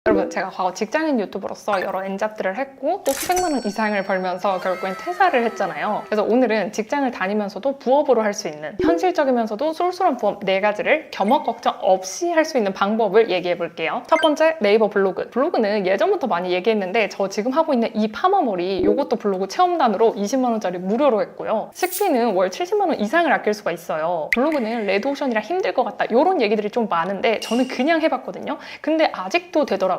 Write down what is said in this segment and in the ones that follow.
여러분, 제가 과거 직장인 유튜버로서 여러 N잡들을 했고 또 수백만 원 이상을 벌면서 결국엔 퇴사를 했잖아요. 그래서 오늘은 직장을 다니면서도 부업으로 할 수 있는 현실적이면서도 쏠쏠한 부업 4가지를 겸업 걱정 없이 할 수 있는 방법을 얘기해 볼게요. 첫 번째, 네이버 블로그. 블로그는 예전부터 많이 얘기했는데 저 지금 하고 있는 이 파마머리 이것도 블로그 체험단으로 20만 원짜리 무료로 했고요. 식비는 월 70만 원 이상을 아낄 수가 있어요. 블로그는 레드오션이라 힘들 것 같다 이런 얘기들이 좀 많은데 저는 그냥 해봤거든요. 근데 아직도 되더라고요.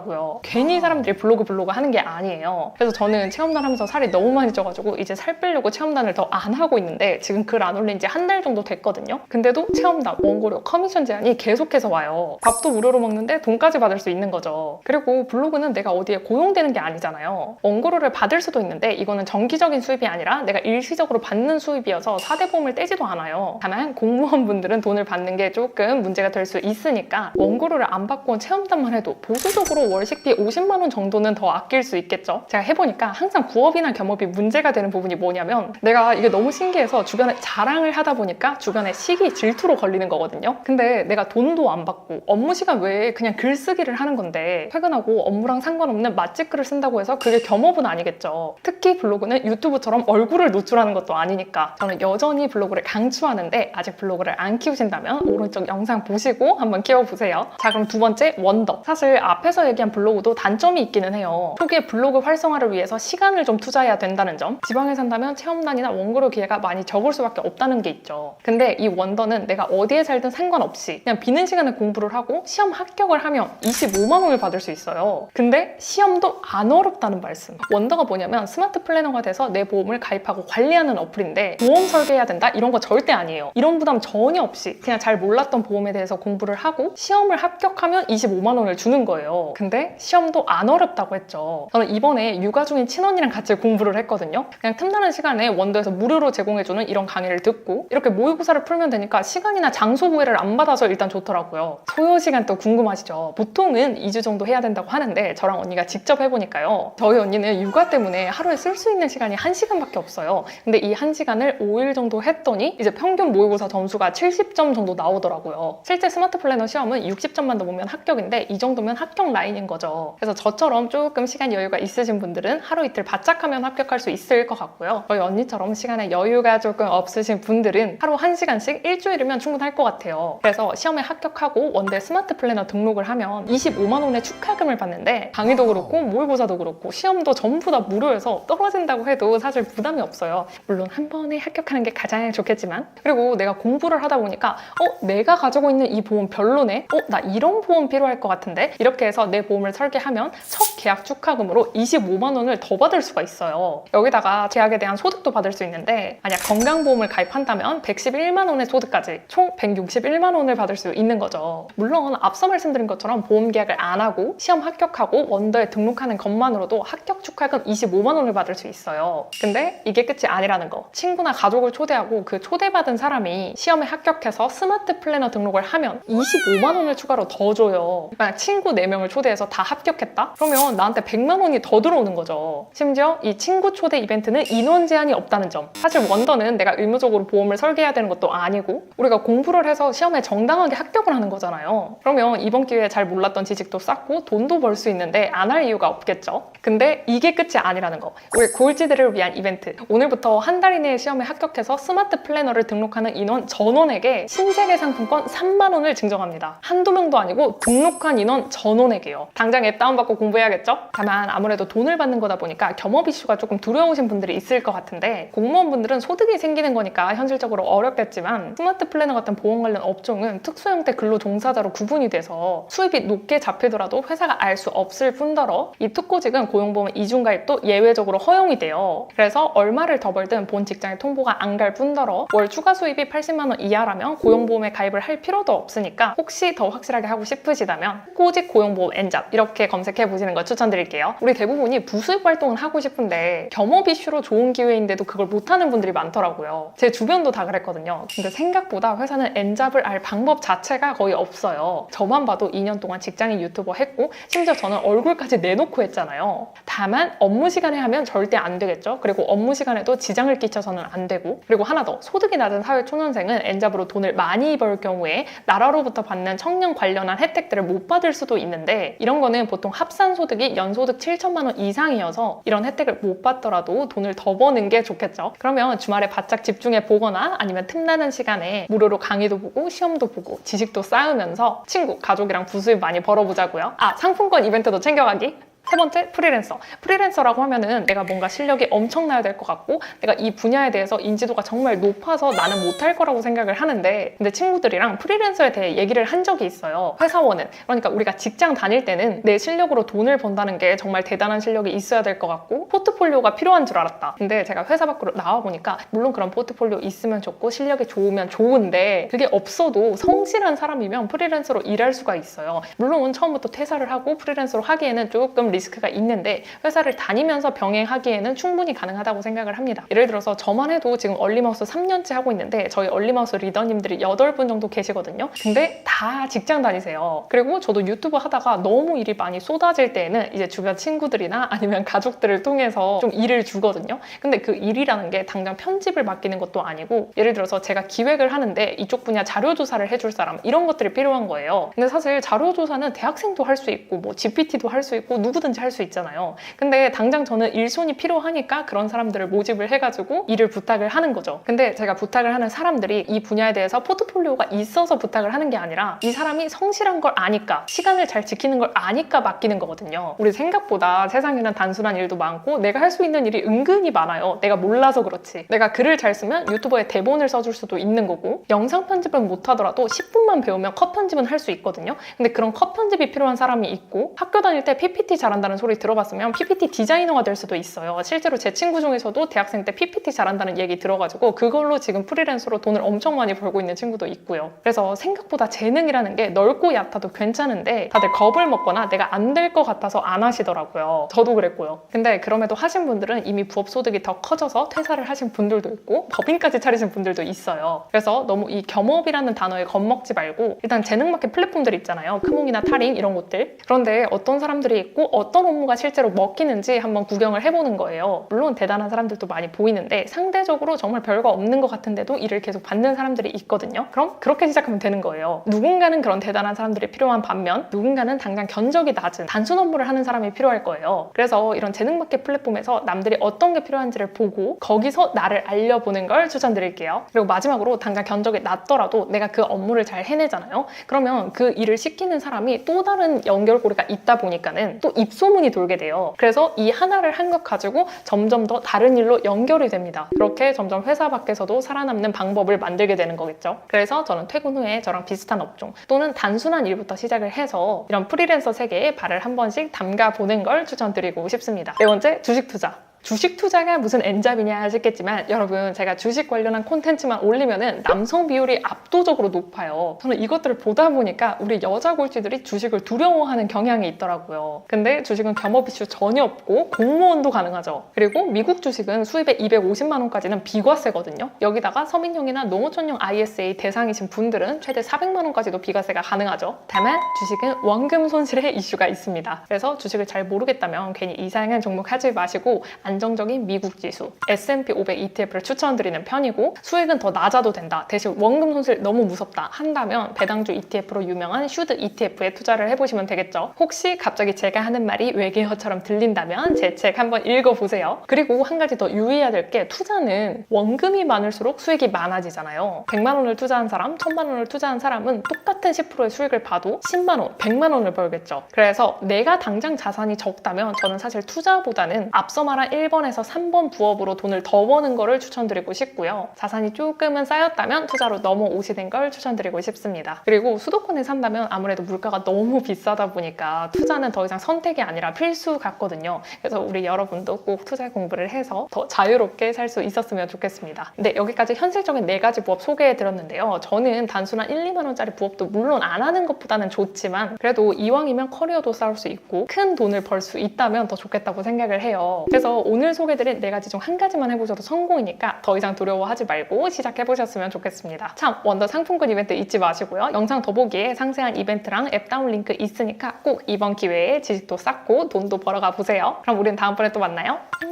괜히 사람들이 블로그 하는 게 아니에요. 그래서 저는 체험단 하면서 살이 너무 많이 쪄가지고 이제 살 빼려고 체험단을 더 안 하고 있는데 지금 글 안 올린 지 한 달 정도 됐거든요. 근데도 체험단, 원고료, 커미션 제한이 계속해서 와요. 밥도 무료로 먹는데 돈까지 받을 수 있는 거죠. 그리고 블로그는 내가 어디에 고용되는 게 아니잖아요. 원고료를 받을 수도 있는데 이거는 정기적인 수입이 아니라 내가 일시적으로 받는 수입이어서 4대 보험을 떼지도 않아요. 다만 공무원분들은 돈을 받는 게 조금 문제가 될 수 있으니까 원고료를 안 받고 온 체험단만 해도 보수적으로 월 식비 50만 원 정도는 더 아낄 수 있겠죠. 제가 해보니까 항상 부업이나 겸업이 문제가 되는 부분이 뭐냐면 내가 이게 너무 신기해서 주변에 자랑을 하다 보니까 주변에 시기, 질투로 걸리는 거거든요. 근데 내가 돈도 안 받고 업무 시간 외에 그냥 글쓰기를 하는 건데 퇴근하고 업무랑 상관없는 맛집 글을 쓴다고 해서 그게 겸업은 아니겠죠. 특히 블로그는 유튜브처럼 얼굴을 노출하는 것도 아니니까 저는 여전히 블로그를 강추하는데 아직 블로그를 안 키우신다면 오른쪽 영상 보시고 한번 키워보세요. 자, 그럼 두 번째, 원더. 사실 앞에서 얘기한 블로그도 단점이 있기는 해요. 초기에 블로그 활성화를 위해서 시간을 좀 투자해야 된다는 점, 지방에 산다면 체험단이나 원고료 기회가 많이 적을 수밖에 없다는 게 있죠. 근데 이 원더는 내가 어디에 살든 상관없이 그냥 비는 시간에 공부를 하고 시험 합격을 하면 25만 원을 받을 수 있어요. 근데 시험도 안 어렵다는 말씀. 원더가 뭐냐면 스마트 플래너가 돼서 내 보험을 가입하고 관리하는 어플인데 보험 설계해야 된다? 이런 거 절대 아니에요. 이런 부담 전혀 없이 그냥 잘 몰랐던 보험에 대해서 공부를 하고 시험을 합격하면 25만 원을 주는 거예요. 근데 시험도 안 어렵다고 했죠. 저는 이번에 육아 중인 친언니랑 같이 공부를 했거든요. 그냥 틈나는 시간에 원더에서 무료로 제공해주는 이런 강의를 듣고 이렇게 모의고사를 풀면 되니까 시간이나 장소 구애를 안 받아서 일단 좋더라고요. 소요 시간 또 궁금하시죠? 보통은 2주 정도 해야 된다고 하는데 저랑 언니가 직접 해보니까요. 저희 언니는 육아 때문에 하루에 쓸 수 있는 시간이 1시간밖에 없어요. 근데 이 1시간을 5일 정도 했더니 이제 평균 모의고사 점수가 70점 정도 나오더라고요. 실제 스마트 플래너 시험은 60점만 넘으면 합격인데 이 정도면 합격 라인인 거죠. 그래서 저처럼 조금 시간 여유가 있으신 분들은 하루 이틀 바짝하면 합격할 수 있을 것 같고요. 저희 언니처럼 시간에 여유가 조금 없으신 분들은 하루 1시간씩 일주일이면 충분할 것 같아요. 그래서 시험에 합격하고 원대 스마트 플래너 등록을 하면 25만 원의 축하금을 받는데 강의도 그렇고 모의고사도 그렇고 시험도 전부 다 무료여서 떨어진다고 해도 사실 부담이 없어요. 물론 한 번에 합격하는 게 가장 좋겠지만 그리고 내가 공부를 하다 보니까 내가 가지고 있는 이 보험 별로네? 나 이런 보험 필요할 것 같은데? 이렇게 해서 내 보험을 설계하면 첫 계약 축하금으로 25만 원을 더 받을 수가 있어요. 여기다가 계약에 대한 소득도 받을 수 있는데 만약 건강보험을 가입한다면 111만 원의 소득까지 총 161만 원을 받을 수 있는 거죠. 물론 앞서 말씀드린 것처럼 보험 계약을 안 하고 시험 합격하고 원더에 등록하는 것만으로도 합격 축하금 25만 원을 받을 수 있어요. 근데 이게 끝이 아니라는 거. 친구나 가족을 초대하고 그 초대받은 사람이 시험에 합격해서 스마트 플래너 등록을 하면 25만 원을 추가로 더 줘요. 만약 친구 4명을 초대해서 다 합격했다? 그러면 나한테 100만 원이 더 들어오는 거죠. 심지어 이 친구 초대 이벤트는 인원 제한이 없다는 점. 사실 원더는 내가 의무적으로 보험을 설계해야 되는 것도 아니고 우리가 공부를 해서 시험에 정당하게 합격을 하는 거잖아요. 그러면 이번 기회에 잘 몰랐던 지식도 쌓고 돈도 벌 수 있는데 안 할 이유가 없겠죠. 근데 이게 끝이 아니라는 거. 우리 골지들을 위한 이벤트. 오늘부터 한 달 이내에 시험에 합격해서 스마트 플래너를 등록하는 인원 전원에게 신세계 상품권 3만 원을 증정합니다. 한두 명도 아니고 등록한 인원 전원에게요. 당장 앱 다운받고 공부해야겠죠? 다만 아무래도 돈을 받는 거다 보니까 겸업 이슈가 조금 두려우신 분들이 있을 것 같은데 공무원분들은 소득이 생기는 거니까 현실적으로 어렵겠지만 스마트 플래너 같은 보험 관련 업종은 특수 형태 근로 종사자로 구분이 돼서 수입이 높게 잡히더라도 회사가 알 수 없을 뿐더러 이 특고직은 고용보험 이중가입도 예외적으로 허용이 돼요. 그래서 얼마를 더 벌든 본 직장에 통보가 안 갈 뿐더러 월 추가 수입이 80만 원 이하라면 고용보험에 가입을 할 필요도 없으니까 혹시 더 확실하게 하고 싶으시다면 특고직 고용보험 N잡 이렇게 검색해 보시는 걸 추천드릴게요. 우리 대부분이 부수입 활동을 하고 싶은데 겸업 이슈로 좋은 기회인데도 그걸 못하는 분들이 많더라고요. 제 주변도 다 그랬거든요. 근데 생각보다 회사는 N잡을 알 방법 자체가 거의 없어요. 저만 봐도 2년 동안 직장인 유튜버 했고 심지어 저는 얼굴까지 내놓고 했잖아요. 다 다만 업무 시간에 하면 절대 안 되겠죠. 그리고 업무 시간에도 지장을 끼쳐서는 안 되고, 그리고 하나 더, 소득이 낮은 사회초년생은 엔잡으로 돈을 많이 벌 경우에 나라로부터 받는 청년 관련한 혜택들을 못 받을 수도 있는데, 이런 거는 보통 합산 소득이 연소득 7천만 원 이상이어서 이런 혜택을 못 받더라도 돈을 더 버는 게 좋겠죠. 그러면 주말에 바짝 집중해 보거나 아니면 틈나는 시간에 무료로 강의도 보고 시험도 보고 지식도 쌓으면서 친구, 가족이랑 부수입 많이 벌어보자고요. 상품권 이벤트도 챙겨가기. 세 번째, 프리랜서. 프리랜서라고 하면은 내가 뭔가 실력이 엄청나야 될 것 같고 내가 이 분야에 대해서 인지도가 정말 높아서 나는 못할 거라고 생각을 하는데, 근데 친구들이랑 프리랜서에 대해 얘기를 한 적이 있어요. 회사원은, 그러니까 우리가 직장 다닐 때는 내 실력으로 돈을 번다는 게 정말 대단한 실력이 있어야 될 것 같고 포트폴리오가 필요한 줄 알았다. 근데 제가 회사 밖으로 나와보니까 물론 그런 포트폴리오 있으면 좋고 실력이 좋으면 좋은데, 그게 없어도 성실한 사람이면 프리랜서로 일할 수가 있어요. 물론 처음부터 퇴사를 하고 프리랜서로 하기에는 조금 리스크가 있는데 회사를 다니면서 병행하기에는 충분히 가능하다고 생각을 합니다. 예를 들어서 저만 해도 지금 얼리마우스 3년째 하고 있는데 저희 얼리마우스 리더님들이 8분 정도 계시거든요. 근데 다 직장 다니세요. 그리고 저도 유튜브 하다가 너무 일이 많이 쏟아질 때에는 이제 주변 친구들이나 아니면 가족들을 통해서 좀 일을 주거든요. 근데 그 일이라는 게 당장 편집을 맡기는 것도 아니고, 예를 들어서 제가 기획을 하는데 이쪽 분야 자료조사를 해줄 사람, 이런 것들이 필요한 거예요. 근데 사실 자료조사는 대학생도 할 수 있고 뭐 GPT도 할 수 있고 누구든지 할 수 있잖아요. 근데 당장 저는 일손이 필요하니까 그런 사람들을 모집을 해가지고 일을 부탁을 하는 거죠. 근데 제가 부탁을 하는 사람들이 이 분야에 대해서 포트폴리오가 있어서 부탁을 하는 게 아니라 이 사람이 성실한 걸 아니까, 시간을 잘 지키는 걸 아니까 맡기는 거거든요. 우리 생각보다 세상에는 단순한 일도 많고 내가 할 수 있는 일이 은근히 많아요. 내가 몰라서 그렇지. 내가 글을 잘 쓰면 유튜버에 대본을 써줄 수도 있는 거고, 영상 편집은 못하더라도 10분만 배우면 컷 편집은 할 수 있거든요. 근데 그런 컷 편집이 필요한 사람이 있고, 학교 다닐 때 PPT 잘한다는 소리 들어봤으면 PPT 디자이너가 될 수도 있어요. 실제로 제 친구 중에서도 대학생 때 PPT 잘한다는 얘기 들어가지고 그걸로 지금 프리랜서로 돈을 엄청 많이 벌고 있는 친구도 있고요. 그래서 생각보다 재능이라는 게 넓고 얕아도 괜찮은데 다들 겁을 먹거나 내가 안 될 것 같아서 안 하시더라고요. 저도 그랬고요. 근데 그럼에도 하신 분들은 이미 부업 소득이 더 커져서 퇴사를 하신 분들도 있고 법인까지 차리신 분들도 있어요. 그래서 너무 이 겸업이라는 단어에 겁먹지 말고 일단 재능 마켓 플랫폼들 있잖아요. 크몽이나 타링 이런 곳들. 그런데 어떤 사람들이 있고 어떤 업무가 실제로 먹히는지 한번 구경을 해보는 거예요. 물론 대단한 사람들도 많이 보이는데 상대적으로 정말 별거 없는 것 같은데도 일을 계속 받는 사람들이 있거든요. 그럼 그렇게 시작하면 되는 거예요. 누군가는 그런 대단한 사람들이 필요한 반면 누군가는 당장 견적이 낮은 단순 업무를 하는 사람이 필요할 거예요. 그래서 이런 재능 마켓 플랫폼에서 남들이 어떤 게 필요한지를 보고 거기서 나를 알려보는 걸 추천드릴게요. 그리고 마지막으로 당장 견적이 낮더라도 내가 그 업무를 잘 해내잖아요. 그러면 그 일을 시키는 사람이 또 다른 연결고리가 있다 보니까는 또 입소문이 돌게 돼요. 그래서 이 하나를 한 것 가지고 점점 더 다른 일로 연결이 됩니다. 그렇게 점점 회사 밖에서도 살아남는 방법을 만들게 되는 거겠죠. 그래서 저는 퇴근 후에 저랑 비슷한 업종 또는 단순한 일부터 시작을 해서 이런 프리랜서 세계에 발을 한 번씩 담가 보는 걸 추천드리고 싶습니다. 네 번째, 주식 투자. 주식 투자가 무슨 엔잡이냐 싶겠지만 여러분, 제가 주식 관련한 콘텐츠만 올리면은 남성 비율이 압도적으로 높아요. 저는 이것들을 보다 보니까 우리 여자 골찌들이 주식을 두려워하는 경향이 있더라고요. 근데 주식은 겸업 이슈 전혀 없고 공모원도 가능하죠. 그리고 미국 주식은 수입에 250만 원까지는 비과세거든요. 여기다가 서민형이나 농어촌형 ISA 대상이신 분들은 최대 400만 원까지도 비과세가 가능하죠. 다만 주식은 원금 손실의 이슈가 있습니다. 그래서 주식을 잘 모르겠다면 괜히 이상한 종목 하지 마시고 안정적인 미국 지수 S&P 500 ETF를 추천드리는 편이고, 수익은 더 낮아도 된다, 대신 원금 손실 너무 무섭다 한다면 배당주 ETF로 유명한 슈드 ETF에 투자를 해보시면 되겠죠. 혹시 갑자기 제가 하는 말이 외계어처럼 들린다면 제 책 한번 읽어보세요. 그리고 한 가지 더 유의해야 될 게, 투자는 원금이 많을수록 수익이 많아지잖아요. 100만 원을 투자한 사람, 1000만 원을 투자한 사람은 똑같은 10%의 수익을 봐도 10만 원, 100만 원을 벌겠죠. 그래서 내가 당장 자산이 적다면 저는 사실 투자보다는 앞서 말한 1번에서 3번 부업으로 돈을 더 버는 거를 추천드리고 싶고요. 자산이 조금은 쌓였다면 투자로 넘어오시는 걸 추천드리고 싶습니다. 그리고 수도권에 산다면 아무래도 물가가 너무 비싸다 보니까 투자는 더 이상 선택이 아니라 필수 같거든요. 그래서 우리 여러분도 꼭 투자 공부를 해서 더 자유롭게 살 수 있었으면 좋겠습니다. 근데 여기까지 현실적인 4가지 부업 소개해드렸는데요. 저는 단순한 1, 2만 원짜리 부업도 물론 안 하는 것보다는 좋지만 그래도 이왕이면 커리어도 쌓을 수 있고 큰 돈을 벌 수 있다면 더 좋겠다고 생각을 해요. 그래서 오늘 소개드린 4가지 중 한 가지만 해보셔도 성공이니까 더 이상 두려워하지 말고 시작해보셨으면 좋겠습니다. 참, 원더 상품권 이벤트 잊지 마시고요. 영상 더보기에 상세한 이벤트랑 앱 다운 링크 있으니까 꼭 이번 기회에 지식도 쌓고 돈도 벌어가 보세요. 그럼 우린 다음번에 또 만나요. 안녕.